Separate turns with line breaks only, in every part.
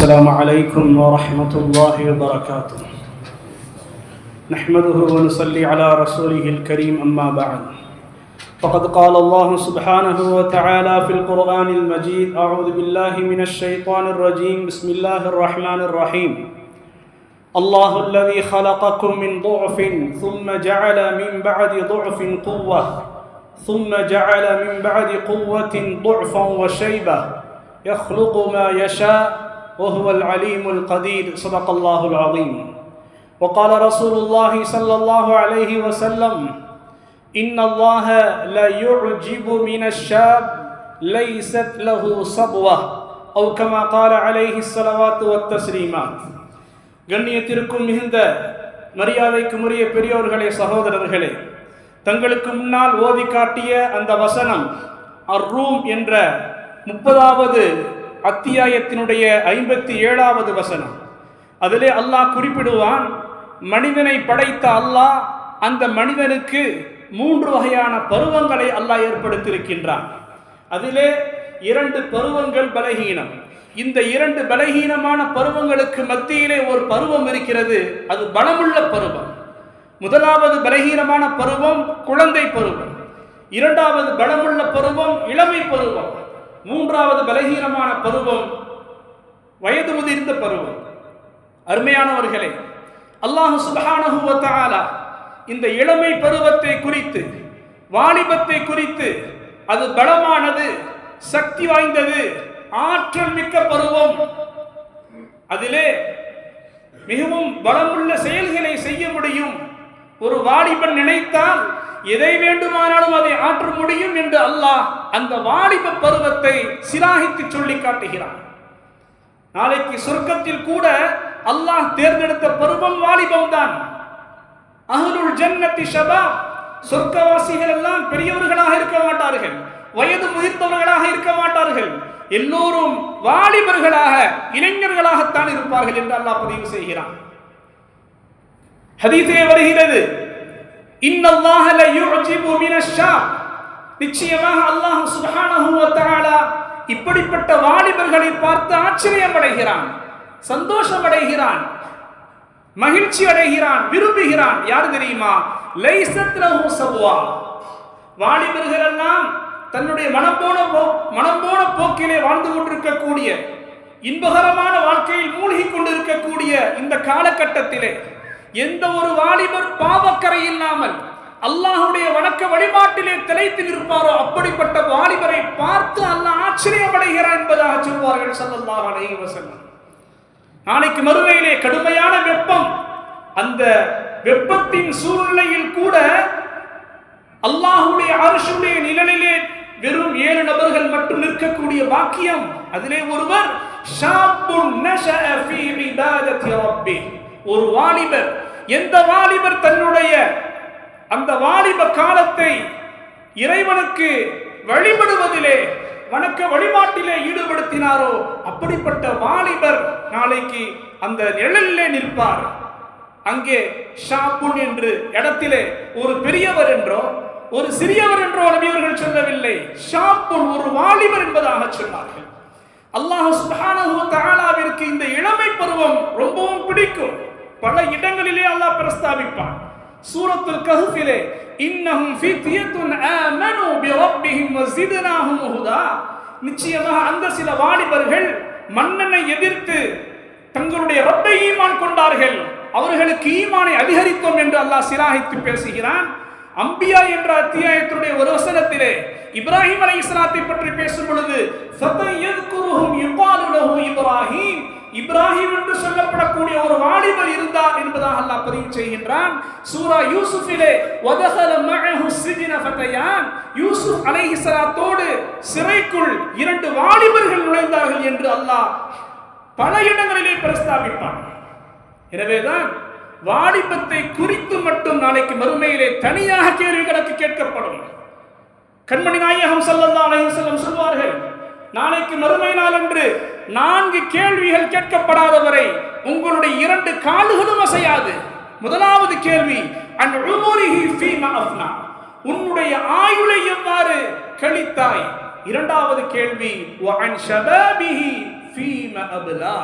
السلام عليكم ورحمة الله وبركاته. نحمده ونصلي على رسوله الكريم، أما بعد. فقد قال الله سبحانه وتعالى في القرآن المجيد: أعوذ بالله من الشيطان الرجيم، بسم الله الرحمن الرحيم. الله الذي خلقكم من ضعف ثم جعل من بعد ضعف قوة ثم جعل من بعد قوة ضعفا وشيبة يخلق ما يشاء وهو العليم القدير. صدق الله العظيم. وقال رسول الله صلى الله عليه وسلم: إن الله لا يعجب من الشاب ليست له صبوة، أو كما قال عليه الصلوات والتسليمات. கண்ணியத்திற்கும் மிகுந்த மரியாதைக்குரிய பெரியோர்களே, சகோதரர்களே, தங்களுக்கு முன்னால் ஓதி காட்டிய அந்த வசனம் அர்-ரூம் என்ற 30வது அத்தியாயத்தினுடைய 57வது வசனம். அதிலே அல்லாஹ் குறிப்பிடுவான், மனிதனை படைத்த அல்லாஹ் அந்த மனிதனுக்கு 3 வகையான பருவங்களை அல்லாஹ் ஏற்படுத்தியிருக்கின்றான். அதிலே 2 பருவங்கள் பலகீனம். இந்த 2 பலகீனமான பருவங்களுக்கு மத்தியிலே ஒரு பருவம் இருக்கிறது, அது பலமுள்ள பருவம். முதலாவது பலகீனமான பருவம் குழந்தை பருவம், 2வது பலமுள்ள பருவம் இளமை பருவம், 3வது பலகீனமான பருவம் வயது முதிர்ந்த பருவம். அருமையானவர்களே, அல்லாஹ் சுப்ஹானஹு வ தஆலா இந்த இளமை பருவத்தை குறித்து, வாலிபத்தை குறித்து, அது பலமானது, சக்தி வாய்ந்தது, ஆற்றல் மிக்க பருவம், அதிலே மிகவும் பலமுள்ள செயல்களை செய்ய முடியும். ஒரு வாலிபன் நினைத்தால் எதை வேண்டுமானாலும் அதை ஆற்ற முடியும் என்று அல்லாஹ் அந்த வாலிப பருவத்தை சிலாகித்து சொல்லி காட்டுகிறான். நாளைக்கு சொர்க்கத்தில் கூட அல்லாஹ் தேர்ந்தெடுத்த பருவம் வாலிபம் தான். அஹ்லுல் ஜன்னத்தி ஷபாப், சொர்க்கவாசிகள் எல்லாம் பெரியவர்களாக இருக்க மாட்டார்கள், வயது முதிர்ந்தவர்களாக இருக்க மாட்டார்கள், எல்லோரும் வாலிபர்களாக இளைஞர்களாகத்தான் இருப்பார்கள் என்று அல்லாஹ் பதிவு செய்கிறான். ஹதீஸே வருகிறது, இன்னல்லாஹ லா யுஜிபு மினஷ்-ஷாப், நிச்சயமாக அல்லாஹ் சுப்ஹானஹு வ தஆலா இப்படிப்பட்ட வாலிபர்களை பார்த்து ஆச்சரியம் அடைகிறான், சந்தோஷம் அடைகிறான், மகிழ்ச்சி அடைகிறான், விரும்புகிறான். யார் தெரியுமா? லைஸத் லஹு சப்வா, வாலிபர்கள் எல்லாம் தன்னுடைய மனம் போன போக்கிலே வாழ்ந்து கொண்டிருக்கக்கூடிய, இன்பகரமான வாழ்க்கையில் மூழ்கி கொண்டிருக்கக்கூடிய இந்த காலகட்டத்திலே எந்த ஒரு வாலிபர் பாவக்கரை இல்லாமல் அல்லாஹ்வுடைய வணக்க வழிபாட்டிலே திளைத்து நிற்பாரோ அப்படிப்பட்ட வாலிபரை பார்த்து அல்லாஹ் ஆச்சரியமடைகிறான் என்பதாக சொல்வார்கள் ஸல்லல்லாஹு அலைஹி வஸல்லம். நாளைக்கு மறுமையிலே கடுமையான வெப்பம், அந்த வெப்பத்தின் சூழ்நிலையில் கூட அல்லாஹ்வுடைய அர்ஷுடைய நிழலிலே வெறும் 7 நபர்கள் மட்டும் நிற்கக்கூடிய பாக்கியம். அதிலே ஒருவர் ஷாப்புன் நஷஅ ஃபீ இபாதத்தி ரப்பி, ஒரு வாலிபர். எந்த வாலிபர் தன்னுடைய அந்த வாலிப காலத்தை இறைவனுக்கு வழிபடுவதிலே, வணக்க வழிபாட்டிலே ஈடுபடுத்தினாரோ அப்படிப்பட்ட வாலிபர் நாளைக்கு அந்த நிழலிலே நிற்பார். அங்கே ஷாப்புன் என்று இடத்திலே ஒரு பெரியவர் என்றோ ஒரு சிறியவர் என்றோ நபியவர்கள் சொல்லவில்லை, ஷாப்புன் ஒரு வாலிபர் என்பதாக சொன்னார்கள். அல்லாஹ் சுப்ஹானஹு வ தஆலாவிற்கு இந்த இளமை பருவம் ரொம்பவும் பிடிக்கும். பல இடங்களிலே அல்லாஹ் பிரஸ்தாபிப்பான். சூரத்துல் கஹ்ஃபிலே இன்னஹும் ஃபித்யத்துன் ஆமனூ பிரப்பிஹிம் வஸித்னாஹும் ஹுதா, நிச்சயமாக அந்த சில வாலிபர்கள் மன்னனை எதிர்த்து தங்களுடைய ரப்பை ஈமான் கொண்டார்கள், அவர்களுக்கு ஈமானை அதிகரித்தோம் என்று அல்லாஹ் சிலாகித்து பேசுகிறான். அம்பியா என்ற அத்தியாயத்தினுடைய ஒரு வசனத்திலே இப்ராஹிம் அலைஹிஸ்ஸலாத்தை பற்றி பேசும் பொழுது ஃபதயذ்குருஹும் யுகாலு லஹு இப்ராஹிம், இப்ராஹிம் என்று சொல்லப்படக்கூடிய ஒரு வாலிபர் இருந்தார் என்பதாக அல்லாஹ் பதிவு செய்கின்றான். சூரா யூசுஃபிலே வதஹல மஅஹு ஸிஜ்ன ஃபதயான், யூசுப் அலைஹிஸ்ஸலாத்தோடு சிறைக்குள் 2 வாலிபர்கள் நுழைந்தார்கள் என்று அல்லாஹ் பல இடங்களிலே பிரஸ்தாபிப்பான். எனவேதான் வாலிபத்தை குறித்து மட்டும் நாளைக்கு மறுமையிலே தனியாக கேள்வி கணக்கு கேட்கப்படும். கண்மணி நாயகம் ஸல்லல்லாஹு அலைஹி வஸல்லம் சொல்வார்கள், நாளைக்கு மறுமை நாள் அன்று 4 கேள்விகள் கேட்கப்படாதவரை உங்களுடைய 2 கால்களும் அசையாது. முதலாவது கேள்வி அன் உமுரிஹி ஃபீமா அஃப்னா, உன்னுடைய ஆயுளை எவ்வாறு கழித்தாய். இரண்டாவது கேள்வி வ அன் ஷபாபிஹி ஃபீமா அப்லா,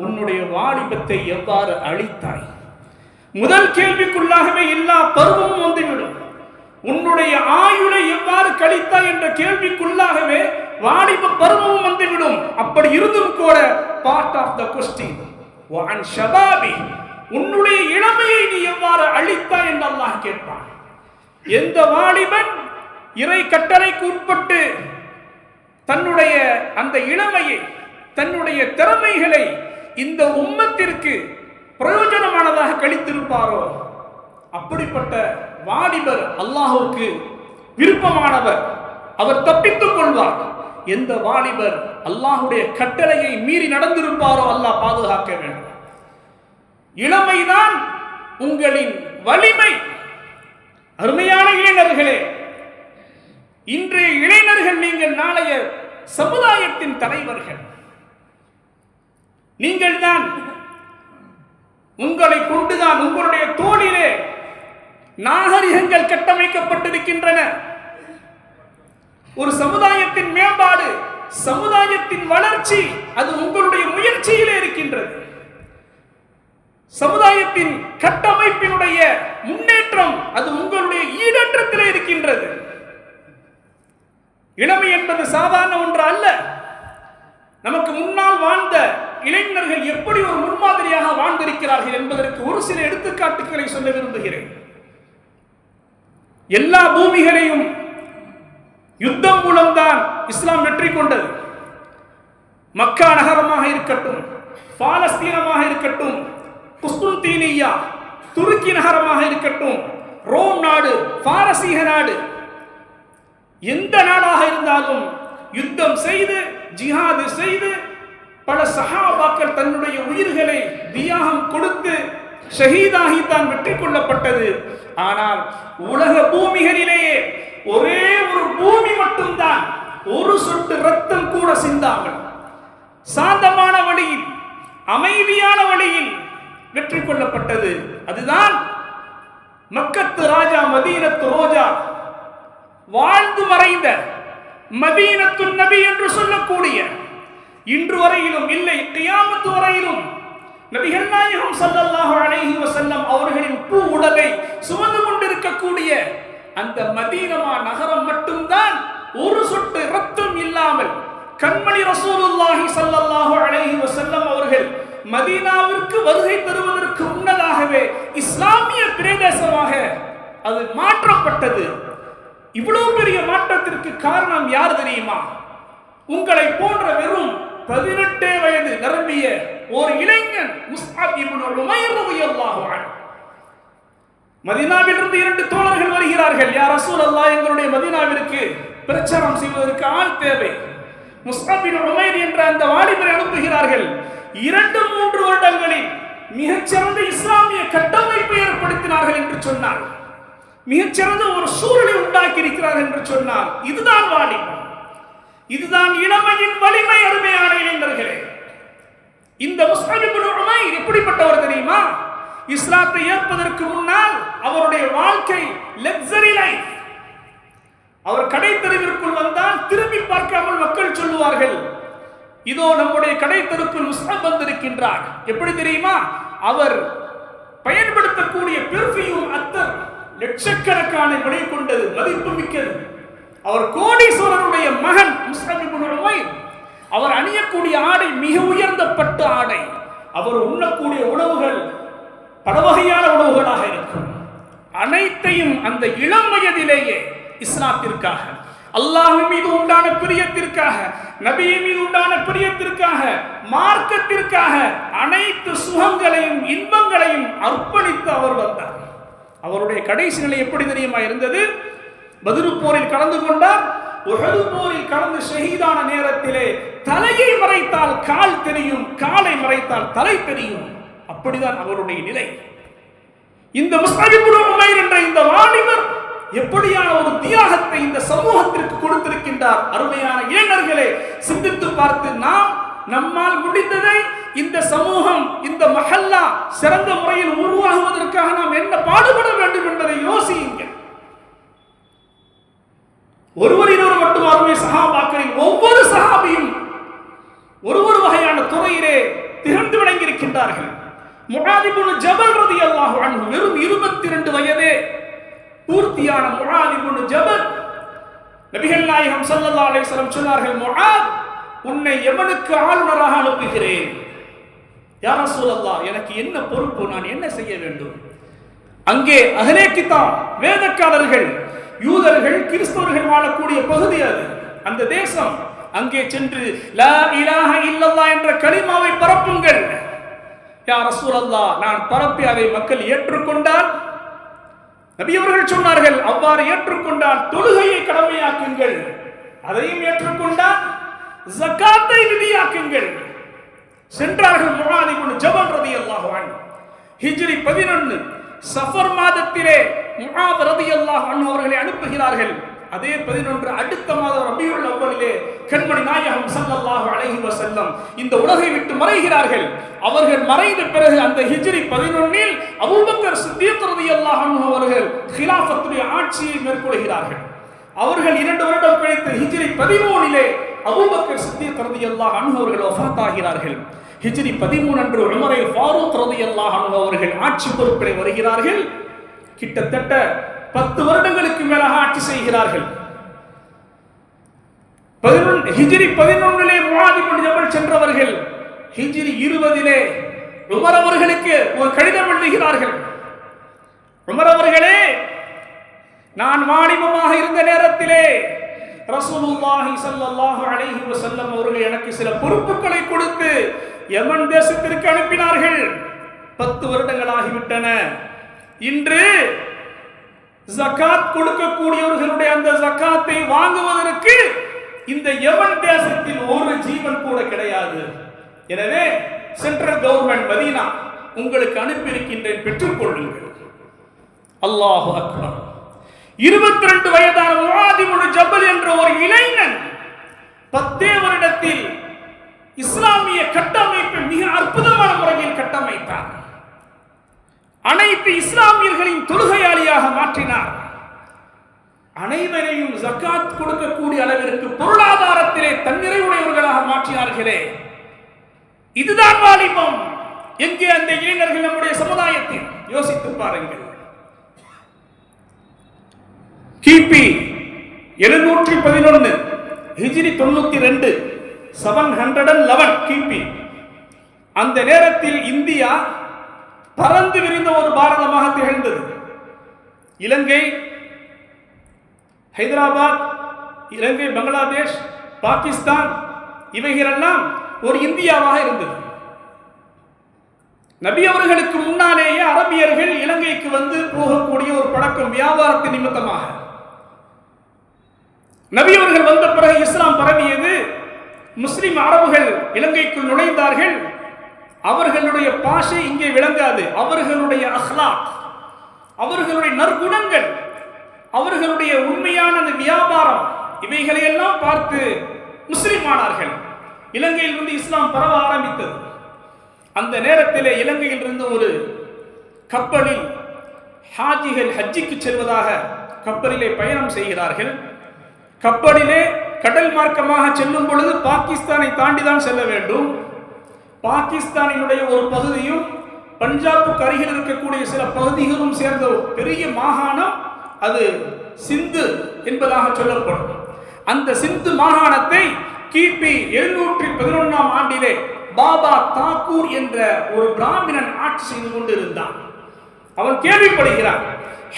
உன்னுடைய வாலிபத்தை எவ்வாறு அழித்தாய்? முதல் கேள்விக்குள்ளாகவே எல்லா பருவமும் வந்துவிடும். உன்னுடைய ஆயுளை எவ்வாறு கழித்தாய் என்ற கேள்விக்குள்ளாகவே வாலிப பருவமும் வந்துவிடும். அப்படி இருந்தும் கூட பார்ட் ஆஃப் த கொஸ்டின் வஅன் ஷபாபி, உன்னுடைய இளமையை நீ எவ்வாறு அழித்தாய் என்று அல்லாஹ் கேட்பான். எந்த வாலிபன் இறை கட்டளைக்கு உட்பட்டு தன்னுடைய அந்த இளமையை, தன்னுடைய திறமைகளை இந்த உம்மத்திற்கு பிரயோஜனமானதாக கழித்திருப்பாரோ அப்படிப்பட்ட வாலிபர் அல்லாஹ்வுக்கு விருப்பமானவர், அவர் தப்பித்துக் கொள்வார். எந்த வாலிபர் அல்லாஹ்வுடைய கட்டளையை மீறி நடந்திருப்பாரோ அல்லாஹ் பாதுகாக்க வேண்டும். இளமைதான் உங்களின் வலிமை. அருமையான இளைஞர்களே, இன்றைய இளைஞர்கள் நீங்கள் நாளைய சமுதாயத்தின் தலைவர்கள். நீங்கள் தான், உங்களை கொண்டுதான் உங்களுடைய தோளிலே நாகரிகங்கள் கட்டமைக்கப்பட்டிருக்கின்றன. ஒரு சமுதாயத்தின் மேம்பாடு, சமுதாயத்தின் வளர்ச்சி அது உங்களுடைய முயற்சியிலே இருக்கின்றது. சமுதாயத்தின் கட்டமைப்பினுடைய முன்னேற்றம் அது உங்களுடைய ஈடேற்றத்திலே இருக்கின்றது. இளமை என்பது சாதாரண ஒன்று அல்ல. நமக்கு முன்னால் வாழ்ந்த இளைஞர்கள் எப்படி ஒரு முன்மாதிரியாக வாழ்ந்திருக்கிறார்கள் என்பதற்கு ஒரு சில எடுத்துக்காட்டுகளை சொல்ல விரும்புகிறேன். எல்லா பூமிகளையும் யுத்தம் மூலம்தான் இஸ்லாம் வெற்றி கொண்டது. மக்கா நகரமாக இருக்கட்டும், பாலஸ்தீனமாக இருக்கட்டும், குஸ்துன்தீனியா துருக்கி நகரமாக இருக்கட்டும், ரோம் நாடு, பாரசீக நாடு, எந்த நாடாக இருந்தாலும் யுத்தம் செய்து ஜிஹாது செய்து பல சஹாபாக்கள் தன்னுடைய உயிர்களை தியாகம் கொடுத்து ஷஹீதாகி தான் வெற்றி கொள்ளப்பட்டது. ஆனால் உலக பூமிகளிலேயே ஒரே ஒரு பூமி மட்டும்தான் ஒரு சொட்டு ரத்தம் கூட சிந்தாமல் சாந்தமான வழியில், அமைதியான வழியில் வெற்றி கொள்ளப்பட்டது. அதுதான் மக்கத்து ராஜா மதீனத்து ரோஜா, வாழ்ந்து மறைந்த மதீனத்து நபி என்று சொல்லக்கூடிய, இன்று வரையிலும் இல்லை கியாமத்து வரையிலும் நபிகள் நாயகம் ஸல்லல்லாஹு அலைஹி வஸல்லம் அவர்களின் பூ உடலை சுமந்து கொண்டிருக்கக்கூடிய அந்த மதீனமா நகரம் மட்டும்தான் ஒரு சொட்டு ரத்தம் இல்லாமல், கண்மணி ரசூலுல்லாஹி ஸல்லல்லாஹு அலைஹி வஸல்லம் அவர்கள் மதீனாவிற்கு வருகை தருவதற்கு முன்னதாகவே இஸ்லாமிய பிரதேசமாக அது மாற்றப்பட்டது. இவ்வளவு பெரிய மாற்றத்திற்கு காரணம் யார் தெரியுமா? உங்களை போன்ற வெறும் 18 வயது நிரம்பிய ஒரு இளைஞன் முஸ்அப் இப்னு உமைர் ரலியல்லாஹு அன்ஹு. மதீனாவிலிருந்து 2 தோழர்கள் வருகிறார்கள். யா ரசூலல்லாஹ், எங்களுடைய மதீனாவிற்கு பிரச்சாரம் செய்வதற்கு ஆள் தேவை. முஸ்அப் இப்னு உமைர் என்ற அந்த வாலிபரை அனுப்புகிறார்கள். 2-3 வருடங்களில் மிகச்சிறந்த இஸ்லாமிய கட்டமைப்பை ஏற்படுத்தினார்கள் என்று சொன்னார். மிகச்சிறந்த ஒரு சூழலை உண்டாக்கி இருக்கிறார்கள் என்று சொன்னார். இதுதான் வாலிபம், இதுதான் இளமையின் வலிமை. அருமையான இளைஞர்களே, இந்த முஸ்அப் இப்னு உமைர் எப்படிப்பட்டவர் தெரியுமா? இஸ்லாத்தை ஏற்பதற்கு முன்னால் அவருடைய வாழ்க்கை லக்ஸரி லைஃப். அவர் கடை தெருவிற்குள் வந்தால் திரும்பி பார்க்காமல் மக்கள் சொல்லுவார்கள், இதோ நம்முடைய கடை தெருக்குள் முஸ்அப் வந்திருக்கின்றார். எப்படி தெரியுமா? அவர் பயன்படுத்தக்கூடிய பெர்ஃபியூம் அத்தர் லட்சக்கணக்கான விலை கொண்டது, மதிப்பு மிக்கது. அவர் கோடீஸ்வரருடைய மகன் முஸ்அப் இப்னு உமைர். அவர் அணியக்கூடிய ஆடை மிக உயர்ந்த பட்டு ஆடை. அவர் உண்ணக்கூடிய உணவுகள் பல வகையான உணவுகளாக இருக்கும். அனைத்தையும் அந்த இளம் வயதிலேயே இஸ்லாத்திற்காக, அல்லாஹ் மீது உண்டான பிரியத்திற்காக, நபி மீது உண்டான பிரியத்திற்காக, மார்க்கத்திற்காக அனைத்து சுகங்களையும் இன்பங்களையும் அர்ப்பணித்து அவர் வந்தார். அவருடைய கடைசி நிலை எப்படி தெரியுமா இருந்தது? பத்ர் போரில் கலந்து கொண்டார். உஹது போரில் கலந்து ஷஹீதான நேரத்திலே தலையை மறைத்தால் கால் தெரியும், காலை மறைத்தால் தலை தெரியும். அப்படிதான் அவருடைய நிலை. இந்த முஸ்அப் இப்னு உமைர் என்ற இந்த வாலிபர் எப்படியான ஒரு தியாகத்தை இந்த சமூகத்திற்கு கொடுத்திருக்கின்றார். அருமையான இளைஞர்களே, சிந்தித்து பார்த்து நம்மால் முடிந்ததை இந்த சமூகம், இந்த மஹல்லா சிறந்த முறையில் உருவாகுவதற்காக நாம் என்ன பாடுபட வேண்டும் என்பதை யோசியுங்கள். ஒருவர் இருவர் மட்டும் அருமை சஹாபாக்களில் ஒவ்வொரு சஹாபியும் ஒரு வகையான துறையிலே திகழ்ந்து விளங்கியிருக்கின்றார்கள். முஆத் இப்னு ஜபல் ரலியல்லாஹு அன்ஹு வெறும் 22 வயதே பூர்த்தியான முஆத் இப்னு ஜபல் நபிகள் நாயகம் ஸல்லல்லாஹு அலைஹி வஸல்லம் சொன்னார்கள், முஆத், உன்னை யமனுக்கு ஆளுநராக அனுப்புகிறேன். யா ரசூலல்லாஹ், எனக்கு என்ன பொறுப்பு, நான் என்ன செய்ய வேண்டும்? அங்கே அஹ்லே கிதாப் வேதக்காரர்கள், யூதர்கள், கிறிஸ்தவர்கள் வாழக்கூடிய பகுதி அது, அந்த தேசம். அங்கே சென்று லா இலாஹ இல்லல்லாஹ் என்ற கலிமாவை பரப்புங்கள். யா ரசூலல்லாஹ், நான் பரப்பி அதை மக்கள் ஏற்றுக்கொண்டால், நபி அவர்கள் சொன்னார்கள், அவ்வாறு ஏற்றுக்கொண்டால் தொழுகையை கடமையாக்குங்கள், அதையும் ஏற்றுக்கொண்டால் ஜகாத்தை நிதியாக்குங்கள். சென்றார்கள் முஆத் இப்னு ஜபல் ரலியல்லாஹு அன்ஹு. ஹிஜ்ரி 11 சஃபர் மாதத்திலே முஆத் ரலியல்லாஹு அன்ஹு அவர்களை அனுப்புகிறார்கள். அதே 11 அடுத்த மாதம் ரபியுல் அவ்வலிலே கண்மணி நாயகம் ஸல்லல்லாஹு அலைஹி வஸல்லம் இந்த உலகை விட்டு மறைகிறார்கள். அவர்கள் மறைந்த பிறகு அந்த ஹிஜ்ரி 11 அபூபக்கர் சித்தீக் ரலியல்லாஹு அன்ஹு அவர்கள் கிலாஃபத்துடைய ஆட்சியை மேற்கொள்கிறார்கள். அவர்கள் 2 வருடம் கழித்து ஹிஜ்ரி 13 அபூபக்கர் சித்தீக் ரலியல்லாஹு அன்ஹு அவர்கள் வஃபாத் ஆகிறார்கள். ஹிஜ்ரி 13 அன்று உமர் ஃபாரூக் ரலியல்லாஹு அன்ஹு அவர்கள் ஆட்சி பொறுப்பிலே வருகிறார்கள். கிட்டத்தட்ட 10 வருடங்களுக்கு மேலாக ஆட்சி செய்கிறார்கள். ஹிஜ்ரி 11 முஆத் இப்னு ஜபல் சென்றவர்கள் ஹிஜ்ரி 20 உமர் அவர்களுக்கு ஒரு கடிதம் எழுதுகிறார்கள். உமர் அவர்களே, நான் வாலிபமாக இருந்த நேரத்திலே ரசூலுல்லாஹி ஸல்லல்லாஹு அலைஹி வஸல்லம் அவர்கள் எனக்கு சில பொறுப்புகளை கொடுத்து யமன் தேசத்திற்கு அனுப்பினார்கள். 10 வருடங்கள் ஆகிவிட்டன. இன்று ஜகாத் கொடுக்கக்கூடியவர்களுடைய அந்த ஜகாத்தை வாங்குவதற்கு இந்த யமன் தேசத்தில் ஒரு ஜீவன் கூட கிடையாது. எனவே சென்ட்ரல் கவர்மெண்ட் மதீனா உங்களுக்கு அனுப்பியிருக்கின்றேன், பெற்றுக் கொள்ளுங்கள். அல்லாஹு அக்பர். 22 வயதான முஆத் இப்னு ஜபல் என்ற ஒரு இளைஞன் 10 வருடத்தில் இஸ்லாமிய கட்டமைப்பை மிக அற்புதமான முறையில் கட்டமைத்தார். அனைத்து இஸ்லாமியர்களின் தொழுகையாளியாக மாற்றினார். அனைவரையும் ஜகாத் கொடுக்கக்கூடிய அளவிற்கு பொருளாதாரத்திலே தன்னிறைவுடையவர்களாக மாற்றினார்களே, இதுதான் வாலிபம். எங்கே அந்த இளைஞர்கள் நம்முடைய சமுதாயத்தில்? யோசித்து பாருங்கள். கிபி 711 ஹிஜ்ரி 92 711 கிபி. அந்த நேரத்தில் இந்தியா பறந்து விரிந்த ஒரு பாரதமாக திகழ்ந்தது. இலங்கை, ஹைதராபாத், இலங்கை, பங்களாதேஷ், பாகிஸ்தான் இவைகளெல்லாம் ஒரு இந்தியாவாக இருந்தது. நபி அவர்களுக்கு முன்னாலேயே அரபியர்கள் இலங்கைக்கு வந்து போகக்கூடிய ஒரு பழக்கம் வியாபாரத்தின் நிமித்தமாக. நபி அவர்கள் வந்த பிறகு இஸ்லாம் பரவியது. முஸ்லிம் அரபுகள் இலங்கைக்குள் நுழைந்தார்கள். அவர்களுடைய பாஷை இங்கே விளங்காது. அவர்களுடைய அஹ்லாக், அவர்களுடைய நற்குணங்கள், அவர்களுடைய உண்மையான வியாபாரம், இவைகளை எல்லாம் பார்த்து முஸ்லிமானார்கள். இலங்கையிலிருந்து இஸ்லாம் பரவ ஆரம்பித்தது. அந்த நேரத்திலே இலங்கையிலிருந்து ஒரு கப்பலில் ஹாஜிகள் ஹஜ்ஜிக்கு செல்வதாக கப்பலிலே பயணம் செய்கிறார்கள். கப்பலிலே கடல் மார்க்கமாக செல்லும் பொழுது பாகிஸ்தானை தாண்டிதான் செல்ல வேண்டும். பாகிஸ்தானினுடைய ஒரு பகுதியும் பஞ்சாபுக்கு அருகில் இருக்கக்கூடிய சில பகுதிகளும் சேர்ந்த பெரிய மாகாணம் அது சிந்து என்பதாக சொல்லப்படும். அந்த சிந்து மாகாணத்தை கிபி 711 ஆண்டிலே பாபா தாக்கூர் என்ற ஒரு பிராமணன் ஆட்சி செய்து கொண்டிருந்தான். அவன் கேள்விப்படுகிறான்,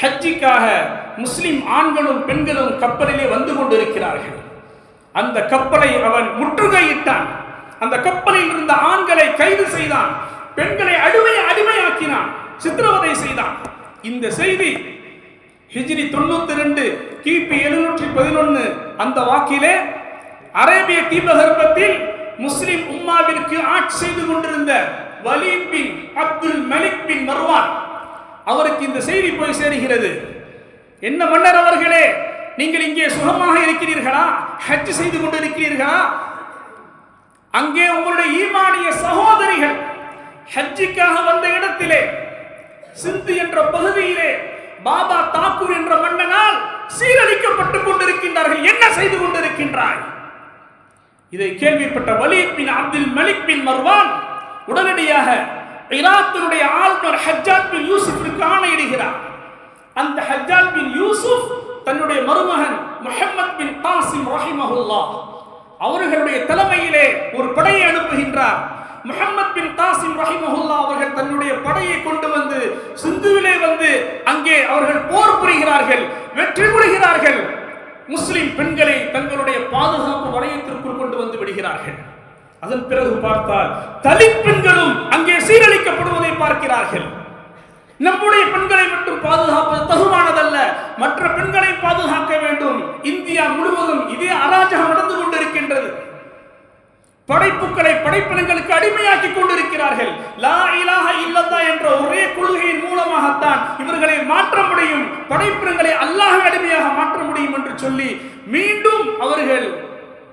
ஹஜ்ஜிக்காக முஸ்லிம் ஆண்களும் பெண்களும் கப்பலிலே வந்து கொண்டிருக்கிறார்கள். அந்த கப்பலை அவன் முற்றுகையிட்டான். அந்த கப்பலில் இருந்த ஆண்களை கைது செய்தான், பெண்களை அடிமையாக்கினான், சித்திரவதை செய்தான். இந்த செய்தி ஹிஜ்ரி 92 கிபி 711 அந்த வாக்கிலே அரேபிய தீபகற்பத்தில் முஸ்லிம் உம்மாவிற்கு ஆட்சி செய்து கொண்டிருந்த வலீத் பின் அப்துல் மலிக் பின் மர்வான் அவருக்கு இந்த செய்தி போய் சேருகிறது. என்ன மன்னர் அவர்களே, நீங்கள் இங்கே சுகமாக இருக்கிறீர்களா? ஹஜ் செய்து கொண்டிருக்கிறீர்களா? அங்கே உங்களுடைய ஈமானிய சகோதரிகள் ஹஜ்ஜிக்காக வந்த இடத்திலே சிந்து என்ற பகுதியிலே பாபா தாக்கூர் என்ற மன்னனால் சீரழிக்கப்பட்டுக் கொண்டிருக்கின்றார்கள். என்ன செய்து கொண்டிருக்கின்றாய்? இதை கேள்விப்பட்ட வலீத் பின் அப்துல் மலிக் பின் மர்வான் உடனடியாக ஈராக்கினுடைய ஆளுநர் ஹஜ்ஜாஜ் பின் யூசுஃபிற்கு ஆணையிடுகிறார். அந்த ஹஜ்ஜாஜ் பின் யூசுப் தன்னுடைய மருமகன் முஹம்மத் பின் காசிம் ரஹிமஹுல்லாஹ் அவர்களுடைய தலைமையிலே ஒரு படையை அனுப்புகின்றார். முஹம்மத் பின் காசிம் ரஹிமஹுல்லாஹ் அவர்கள் தன்னுடைய படையை கொண்டு வந்து சிந்துவிலே வந்து அங்கே அவர்கள் போர் புரிகிறார்கள், வெற்றி கொள்கிறார்கள். முஸ்லிம் பெண்களை தங்களுடைய பாதுகாப்பு வளையத்திற்குள் கொண்டு வந்து விடுகிறார்கள். அதன் பிறகு பார்த்தால் தலித் பெண்களும் அங்கே சீரழிக்கப்படுவதை பார்க்கிறார்கள். நம்முடைய பெண்களை மட்டும் பாதுகாப்பது தகுமானதல்ல, மற்ற பெண்களை பாதுகாக்க வேண்டும். இந்தியா முழுவதும் இதே அராஜகம் நடந்து கொண்டிருக்கின்றது. படைப்புகளை படைப்பினங்களுக்கு அடிமையாக்கி கொண்டிருக்கிறார்கள். லா இலாஹ இல்லல்லாஹ் என்ற ஒரே கொள்கையின் மூலமாகத்தான் இவர்களை மாற்ற முடியும், படைப்பினங்களை அல்லாஹ் அடிமையாக மாற்ற முடியும் என்று சொல்லி மீண்டும் அவர்கள்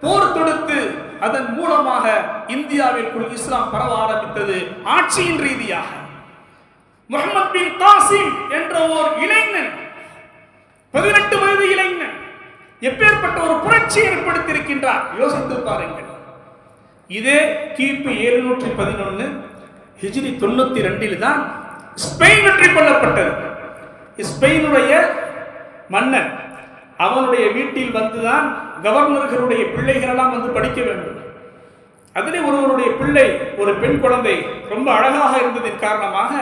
போர் தொடுத்து அதன் மூலமாக இந்தியாவிற்குள் இஸ்லாம் பரவ ஆரம்பித்தது ஆட்சியின் ரீதியாக. முஹம்மத் பின் காசிம் என்ற ஒரு இளைஞன், 18 வயது இளைஞன், எப்பேற்பட்ட ஒரு புரட்சியை ஏற்படுத்தியிருக்கின்றார் யோசித்து பாருங்கள். இதே கிபி 711 ஹிஜ்ரி 92 தான் ஸ்பெயின் வெற்றி கொள்ளப்பட்டது. ஸ்பெயினுடைய மன்னன் அவனுடைய வீட்டில் வந்துதான் கவர்னர்களுடைய பிள்ளைகளெல்லாம் வந்து படிக்க வேண்டும். அதிலே ஒருவருடைய பிள்ளை, ஒரு பெண் குழந்தை ரொம்ப அழகாக இருந்ததின் காரணமாக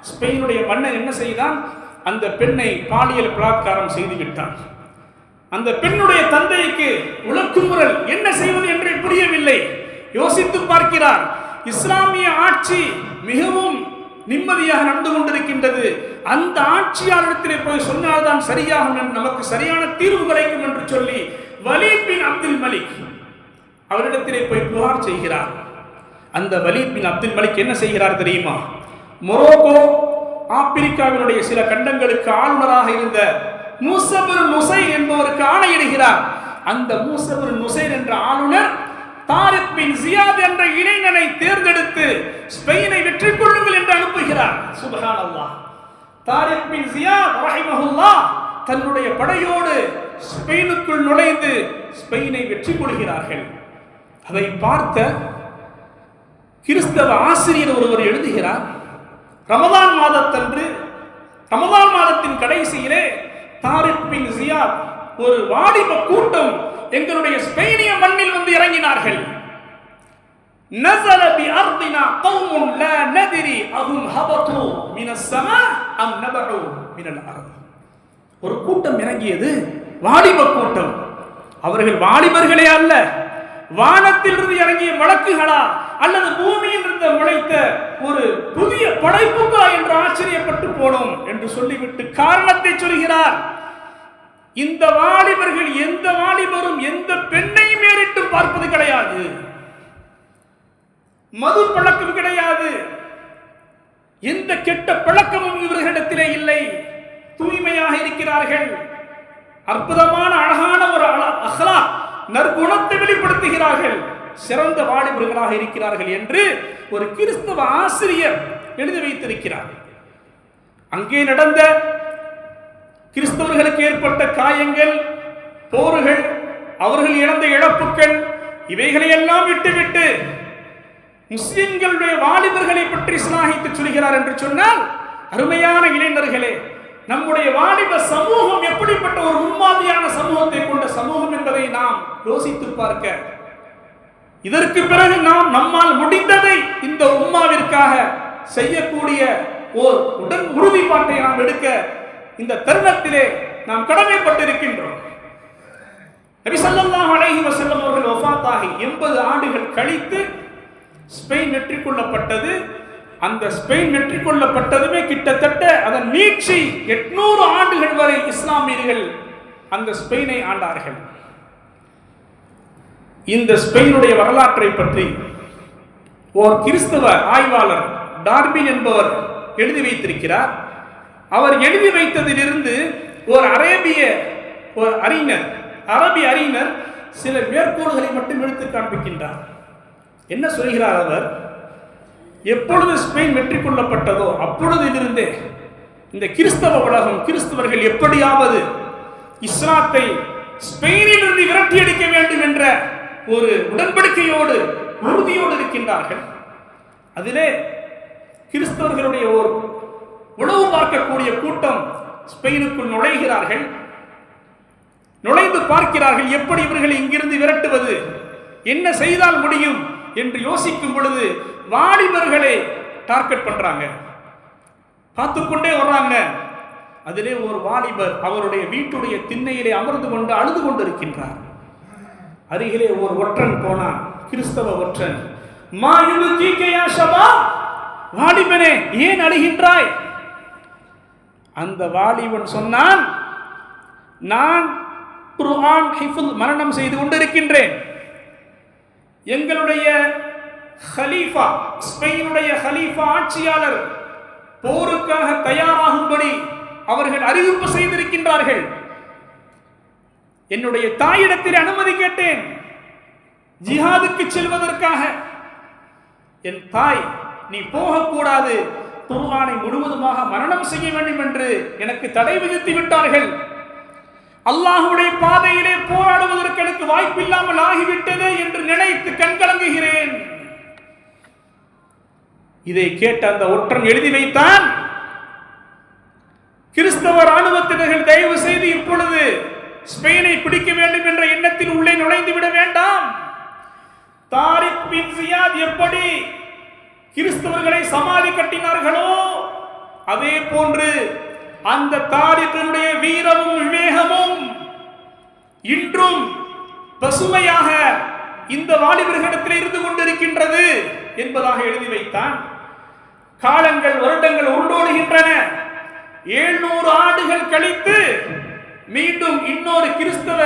ஸ்பெயினுடைய மன்னன் என்ன செய்தான், அந்த பெண்ணை பாலியல் பலாத்காரம் செய்து விட்டான். அந்த பெண்ணுடைய தந்தைக்கு உலக்குமுறல், என்ன செய்வது என்று புரியவில்லை. யோசித்து பார்க்கிறார். இஸ்லாமிய ஆட்சி மிகவும் நிம்மதியாக நடந்து கொண்டிருக்கின்றது. அந்த ஆட்சியாளரிடத்திலே போய் சொன்னால்தான் சரியாகும், நமக்கு சரியான தீர்வு கிடைக்கும் என்று சொல்லி வலீத் பின் அப்துல் மலிக் அவரிடத்திலே போய் புகார் செய்கிறார். அந்த வலீத் பின் அப்துல் மலிக் என்ன செய்கிறார் தெரியுமா? மொரோக்கோ, ஆப்பிரிக்காவினுடைய சில கண்டங்களுக்கு ஆளுநராக இருந்த மூசபிர் நுசைர் என்பவருக்கு ஆணையிடுகிறார். அந்த மூசபிர் நுசைர் என்ற ஆளுநர் தாரிக் பின் ஜியாத் என்ற இளைஞனை தேர்ந்தெடுத்து ஸ்பெயினை வெற்றி கொள்ளுங்கள் என்று அனுப்புகிறார். சுப்ஹானல்லாஹ். தாரிக் பின் ஜியாத் ரஹிமஹுல்லாஹ் தன்னுடைய படையோடு ஸ்பெயினுக்குள் நுழைந்து ஸ்பெயினை வெற்றி கொள்கிறார்கள். அதை பார்த்த கிறிஸ்தவ ஆசிரியர் ஒருவர் எழுதுகிறார், ரமதான் மாதத்தன்று, ரமதான் மாதத்தின் கடைசியிலே தாரிக் பின் ஜியாத் ஒரு வாலிப கூட்டம் எங்களுடைய ஸ்பெயினிய மண்ணில் வந்து இறங்கினார்கள். நஸல பி அர்தினா கௌமுன் லா நத்ரி அஹும் ஹபது மினஸ் ஸமா அம் நபஉ மினல் அர்த். ஒரு கூட்டம் இறங்கியது, வாலிப கூட்டம். அவர்கள் வாலிபர்களே அல்ல, வானத்திலிருந்து இறங்கிய மலக்குகளா அல்லது பூமியில் இருந்து முளைத்த ஒரு புதிய படைப்புகளா என்று ஆச்சரியப்பட்டு போனோம் என்று சொல்லிவிட்டு காரணத்தை சொல்கிறார். இந்த வாலிபர்கள் எந்த வாலிபரும் எந்த பெண்ணையும் ஏறிட்டு பார்ப்பது கிடையாது, மது பழக்கம் கிடையாது, எந்த கெட்ட பழக்கமும் இவர்களிடத்திலே இல்லை, தூய்மையாக இருக்கிறார்கள், அற்புதமான அழகான ஒரு அஹ்லாக் நற்குணத்தை வெளிப்படுத்துகிறார்கள், சிறந்த வாலிபர்களாக இருக்கிறார்கள் என்று ஒரு கிறிஸ்தவ ஆசிரியர் எழுதி வைத்திருக்கிறார். அங்கே நடந்த கிறிஸ்தவர்களுக்கு ஏற்பட்ட காயங்கள், போர்கள், அவர்கள் இழந்த இழப்புகள், இவைகளை எல்லாம் விட்டுவிட்டு முஸ்லிம்களுடைய வாலிபர்களை பற்றி சிலாகித்து சொல்கிறார் என்று சொன்னால், அருமையான இளைஞர்களே, நம்முடைய வாலிப சமூகம் எப்படிப்பட்ட ஒரு முன்மாதிரியான சமூகத்தை கொண்ட சமூகம் என்பதை நாம் யோசித்து பார்க்க, இதற்கு பிறகு நாம் நம்மால் முடிந்ததை இந்த உம்மாவிற்காக செய்யக்கூடிய ஓர் உடன் உறுதிப்பாட்டை நாம் எடுக்க இந்த தருணத்திலே நாம் கடமைப்பட்டிருக்கின்றோம். நபி ஸல்லல்லாஹு அலைஹி வஸல்லம் அவர்கள் வஃபாத்தாகி 80 ஆண்டுகள் கழித்து ஸ்பெயின் வெற்றி கொள்ளப்பட்டது. அந்த ஸ்பெயின் வெற்றி கொள்ளப்பட்டதுமே கிட்டத்தட்ட அதன் நீட்சி 800 ஆண்டுகள் வரை இஸ்லாமியர்கள் அந்த ஸ்பெயினை ஆண்டார்கள். இந்த ஸ்பெயினுடைய வரலாற்றை பற்றி ஓர் கிறிஸ்தவ ஆய்வாளர் டார்பின் என்பவர் எழுதி வைத்திருக்கிறார். அவர் எழுதி வைத்ததிலிருந்து ஒரு அரபி அறிஞர் சில மேற்கோள்களை மட்டும் எடுத்து காண்பிக்கின்றார். என்ன சொல்கிறார் அவர்? எப்பொழுது ஸ்பெயின் வெற்றி கொள்ளப்பட்டதோ அப்பொழுதிலிருந்தே இந்த கிறிஸ்தவ உலகம், கிறிஸ்தவர்கள் எப்படியாவது இஸ்லாத்தை ஸ்பெயினிலிருந்து விரட்டி அடிக்க வேண்டும் என்ற ஒரு உடன்படிக்கையோடு, உறுதியோடு இருக்கின்றார்கள். அதிலே கிறிஸ்தவர்களுடைய ஒரு உணவு பார்க்கக்கூடிய கூட்டம் ஸ்பெயினுக்குள் நுழைகிறார்கள். நுழைந்து பார்க்கிறார்கள், எப்படி இவர்களை இங்கிருந்து விரட்டுவது, என்ன செய்தால் முடியும் என்று யோசிக்கும் பொழுது வாலிபர்களை டார்கெட் பண்றாங்க, பார்த்துக்கொண்டே வர்றாங்க. அதிலே ஒரு வாலிபர் அவருடைய வீட்டுடைய திண்ணையிலே அமர்ந்து கொண்டு அழுது கொண்டிருக்கின்றார். அருகிலே ஒரு ஒற்றன் போனான், கிறிஸ்தவ ஒற்றன். வாலிபனே, ஏன் அழுகின்றாய்? அந்த வாலிபன் சொன்னான், நான் குர்ஆன் ஹிஃப்ல் மரணம் செய்து கொண்டிருக்கின்றேன். எங்களுடைய ஹலீஃபா, ஸ்பெயினுடைய ஹலீஃபா ஆட்சியாளர் போருக்காக தயாராகும்படி அவர்கள் அறிவிப்பு செய்திருக்கின்றார்கள். என்னுடைய தாயிடத்தில் அனுமதி கேட்டேன் ஜிஹாதுக்கு செல்வதற்காக. என் தாய், நீ போகக்கூடாது, குர்ஆனை முழுவதுமாக மரணம் செய்ய வேண்டும் என்று எனக்கு தடை விதித்து விட்டார்கள். அல்லாஹ்வுடைய பாதையிலே போராடுவதற்கு எனக்கு வாய்ப்பில்லாமல் ஆகிவிட்டது என்று நினைத்து கண்கலங்குகிறேன். இதை கேட்ட அந்த ஒற்றன் எழுதி வைத்தான், கிறிஸ்தவ ராணுவத்தினர்கள் தயவு செய்து இப்பொழுது ஸ்பெயினை பிடிக்க வேண்டும் என்ற எண்ணத்தில் உள்ளே நுழைந்து விட வேண்டாம். தாரிக் பின் ஜியாத் எப்படி கிறிஸ்தவர்களை சமாதி கட்டினார்களோ அதே போன்று அந்த தாரிக்கினுடைய வீரமும் விவேகமும் இன்றும் பசுமையாக இந்த வாலிபர்களிடத்தில் இருந்து கொண்டிருக்கின்றது என்பதாக எழுதி வைத்தான். காலங்கள் வருடங்கள் உருண்டோடுகின்றன. 700 ஆண்டுகள் கழித்து மீண்டும் இன்னொரு கிறிஸ்தவ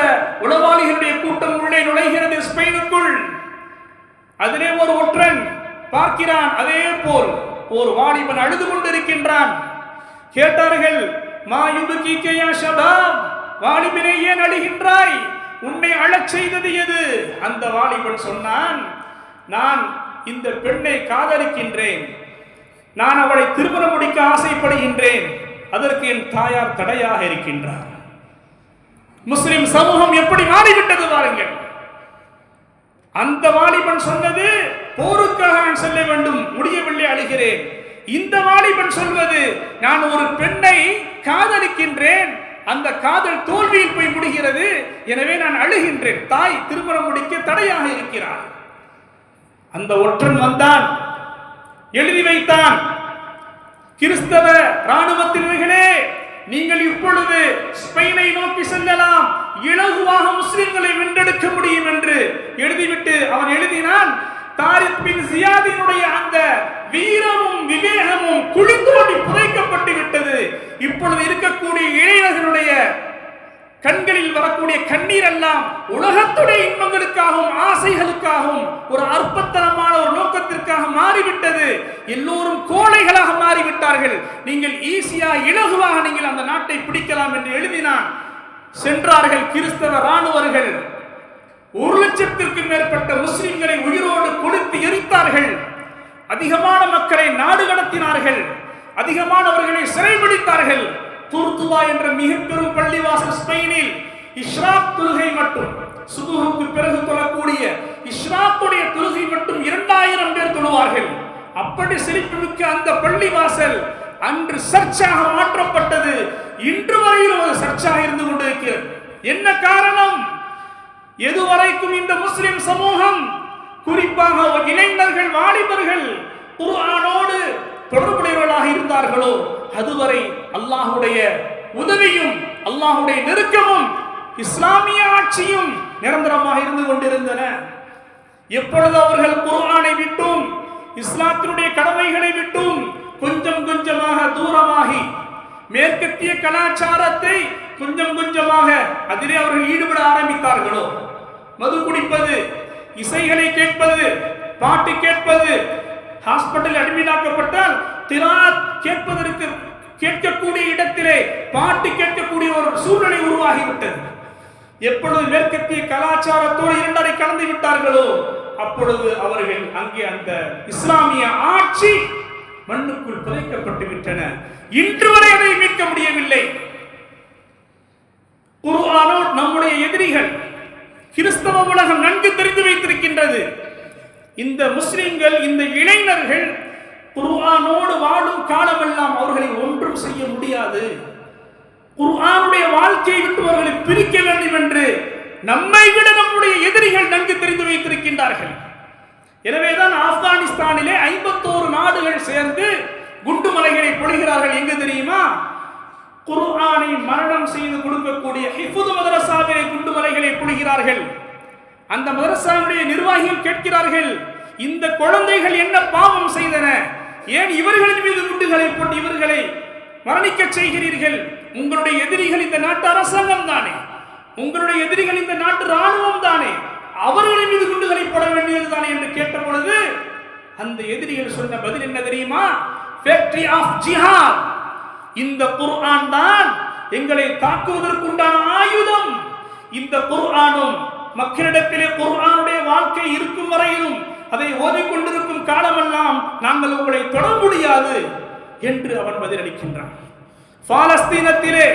உளவாளிகளுடைய கூட்டம் உள்ளே நுழைகிறது ஸ்பெயினுக்குள். அதிலே ஒரு ஒற்றன் பார்க்கிறான், அதே போல் ஒரு வாலிபன் அழுது கொண்டிருக்கின்றான். கேட்டார்கள், மா யுபகீக யா ஷபாப், வாலிபனே ஏன் அழுகின்றாய், உன்னை அழச் செய்தது எது? அந்த வாலிபன் சொன்னான், நான் இந்த பெண்ணை காதலிக்கின்றேன், நான் அவளை திருமணம் முடிக்க ஆசைப்படுகின்றேன், அதற்கு என் தாயார் தடையாக இருக்கின்றார். முஸ்லிம் சமூகம் எப்படி மாறிவிட்டது பாருங்கள். அந்த வாலிபன் சொன்னது, போருக்காக நான் செல்ல வேண்டும், முடியவில்லை, அழுகிறேன். இந்த வாலிபன் சொல்வது, நான் ஒரு பெண்ணை காதலிக்கின்றேன், அந்த காதல் தோல்வியில் போய் முடிகிறது, எனவே நான் அழுகின்றேன், தாய் திருமணம் முடிக்க தடையாக இருக்கிறார். அந்த ஒற்றன் வந்தான், எழுதி வைத்தான், கிறிஸ்தவ ராணுவத்தினர்களே, நீங்கள் இப்பொழுது ஸ்பெயினை நோக்கி செல்லலாம், இலகுவாக முஸ்லிம்களை வென்றெடுக்க முடியும் என்று எழுதிவிட்டு அவன் எழுதினான். தாரிக் பின் ஜியாதினுடைய அந்த வீரமும் விவேகமும் குளித்தோடி புதைக்கப்பட்டு விட்டது. இப்பொழுது இருக்கக்கூடிய இளைஞர்களுடைய கண்களில் வரக்கூடிய கண்ணீர் எல்லாம் உலகத்துடைய இன்பங்களுக்காகவும் ஆசைகளுக்காகவும் ஒரு அற்பத்தனமான ஒரு நோக்கத்திற்காக மாறிவிட்டது. எல்லோரும் கோழைகளாக மாறிவிட்டார்கள். நீங்கள் ஈஸியா இலகுவாக நீங்கள் அந்த நாட்டை பிடிக்கலாம் என்று எழுதினான். சென்றார்கள் கிறிஸ்தவ ராணுவர்கள். 1,00,000க்கும் மேற்பட்ட முஸ்லிம்களை உயிரோடு கொடுத்து எரித்தார்கள். அதிகமான மக்களை நாடு கடத்தினார்கள். அதிகமானவர்களை சிறைபிடித்தார்கள். துர்துவா என்ற மிக பெரும் பள்ளிவாசல் ஸ்பெயினில் இஷ்ராக் தொழுகை மட்டும், சுபுஹுக்கு பிறகு தொழக்கூடிய இஷ்ராக்குடைய தொழுகை மட்டும் 2000 பேர் தொழுவார்கள். அப்படி செழிப்புமிக்க அந்த பள்ளிவாசல் அன்று சர்ச்சாக மாற்றப்பட்டது. இன்று வரையிலும் ஒரு சர்ச்சாக இருந்து கொண்டிருக்கிறது. என்ன காரணம்? எதுவரைக்கும் இந்த முஸ்லிம் சமூகம், குறிப்பாக இளைஞர்கள், வாலிபர்கள் குர்ஆனோடு தொடர்புடையவர்களாக இருந்தார்களோ அதுவரை அல்லாஹ்வுடைய உதவியும் அல்லாஹ்வுடைய நெருக்கமும் இஸ்லாமிய ஆட்சியும் நிரந்தரமாக இருந்து கொண்டிருந்தன. எப்பொழுது அவர்கள் குர்ஆனை விட்டும் இஸ்லாத்தினுடைய கடமைகளை விட்டும் கொஞ்சம் கொஞ்சமாக தூரமாகி மேற்கத்திய கலாச்சாரத்தை கொஞ்சம் கொஞ்சமாக அதிலே அவர்கள் ஈடுபட ஆரம்பித்தார்களோ, மது குடிப்பது, இசைகளை கேட்பது, பாட்டு கேட்பது, ஹாஸ்பிட்டல் அட்மிட் ஆக்கப்பட்டால் திராத் கேட்பதற்கு கேட்கக்கூடிய இடத்திலே பாட்டு கேட்கக்கூடிய ஒரு சூழ்நிலை உருவாகிவிட்டது. எப்பொழுது மேற்கத்திய கலாச்சாரத்தோடு இரண்டரை கலந்து விட்டார்களோ அப்பொழுது அவர்கள் அங்கே அந்த இஸ்லாமிய ஆட்சி மண்ணுக்குள் புதைக்கப்பட்டு விட்டன. இன்று வரை அதை மீட்க முடியவில்லை. குர்ஆனோ நம்முடைய எதிரிகள், கிறிஸ்தவ உலகம் நன்கு தெரிந்து வைத்திருக்கின்றது. இந்த முஸ்லிம்கள், இந்த இளைஞர்கள் குர்ஆனோடு வாழும் காலமெல்லாம் அவர்களை ஒன்றும் செய்ய முடியாது, குர்ஆனுடைய வாழ்க்கையை விட்டு அவர்களை பிரிக்க வேண்டும் என்று நம்மை விட நம்முடைய எதிரிகள் நன்கு தெரிந்து வைத்திருக்கின்றார்கள். எனவேதான் ஆப்கானிஸ்தானிலே 51 நாடுகள் சேர்ந்து குண்டுமலைகளை பொழிகிறார்கள். எங்க தெரியுமா? குர்ஆனை மரணம் செய்து கொடுக்கக்கூடிய ஹிஃபுது மதரசாவிலே குண்டுமலைகளை பொழிகிறார்கள். அந்த மதரசாவுடைய நிர்வாகிகள் கேட்கிறார்கள், இந்த குழந்தைகள் என்ன பாவம் செய்தன, ஏன் இவர்களின் மீது குண்டுகளை போட்டு இவர்களை மரணிக்க செய்கிறீர்கள்? உங்களுடைய எதிரிகள் இந்த நாட்டு அரசாங்கம் தானே, உங்களுடைய எதிரிகள் இந்த நாட்டு ராணுவம் தானே, அவர்களின் மீது குண்டுகளை போட வேண்டியது தானே என்று கேட்ட பொழுது அந்த எதிரிகள் சொன்ன பதில் என்ன தெரியுமா? ஃபேக்டரி ஆஃப் ஜிஹாத், இந்த குர்ஆன் தான் எங்களை தாக்குவதற்குண்டான ஆயுதம். இந்த குர்ஆனும் மக்களிடத்திலே குர்ஆனுடைய வாழ்க்கை இருக்கும் வரையிலும் அதை ஓதிக்கொண்டிருக்கும் காலமெல்லாம் நாங்கள் உங்களை தொட முடியாது என்று அவன் பதிலளிக்கின்றான். பாலஸ்தீனத்திலே